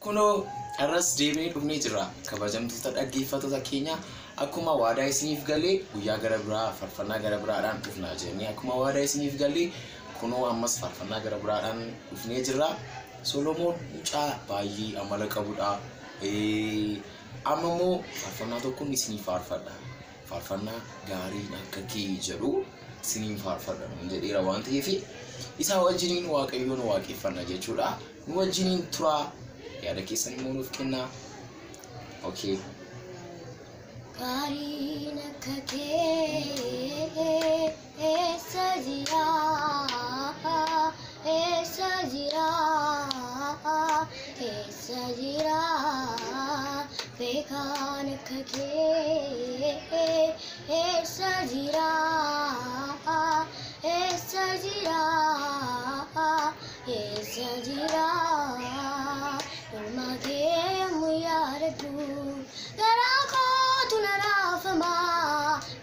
Kuno arras deebiin dhufnee jira kabajamtoota dhaggeeffattoota keenya akkuma waadaa isiniif galee guyyaa gara biraa farfannaa gara biraadhaan dhufnaa jennee akkuma waadaa isiniif galee kuno ammas farfannaa gara biraadhaan dhufnee jira. Solomoon mucaa baay'ee amala qabudha. Amma immoo farfannaa tokkoon isiniif faarfadha. Farfannaa gaarii akka kee jedhu isiniif faarfadha jedheera waan ta'eef isa wajjiniin waaqayyoon waaqeffanna jechuudha. Nu wajjiniin turaa. Ya ada kisah mulut kena, okay. Karina kake sajira pekan kake sajira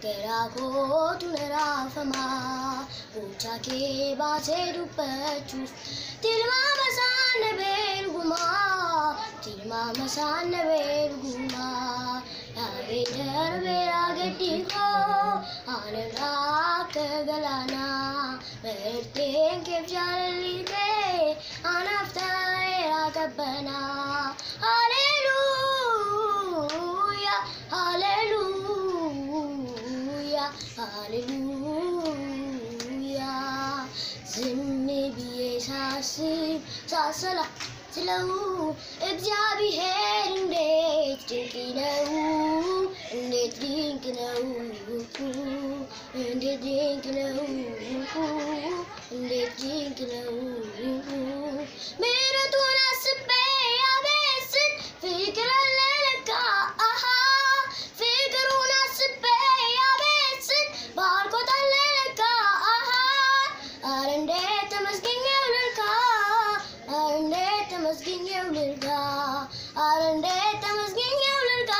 Keraku tunarafama ucha ke baase dupachu tilma masana berguma age darvera getiko anra kagalana berten ke jalli ke anafta era kabana hallelujah hallelujah hallelujah zimmi biye sasala slow እግዚአብሔር እንዴት ድንቅ ነው እንዴት ድንቅ ነው እንዴት ድንቅ ነው እንዴት ድንቅ ነው ምሕረቱን አስቤ አቤስን ፍቅር አለለካ ፍቅሩን አስቤ አቤስን ባርኮት አለለካ አረ እንዴት ተመስገኘው ልልካ አረ እንዴት ተመስገኘው ልልካ አረ እንዴት ተመስገኘው ልልካ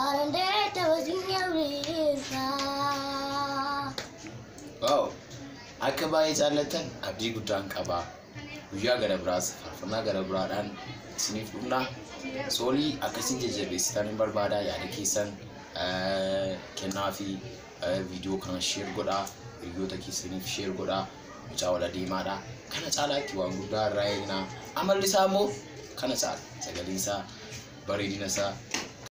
አረ እንዴት ተመስገኘው ልልካ Wow, akka baay'ee jaallatan abdii guddaan qaba. Guyyaa gara biraas farfannaa gara biraadhaan isiniif dhufna. Soolii akkasiin jajjabeessitan hin barbaada yaada keessan kennaa fi viidiyoo kana sheer godhaa. Hiriyoota keessaniif sheer godhaa. Mucaa wal adeemaadha. Kana caalaatti waan guddaa irraa eegna. Amalli isaa immoo kana caala. Sagaleen isaa, bareedina isaa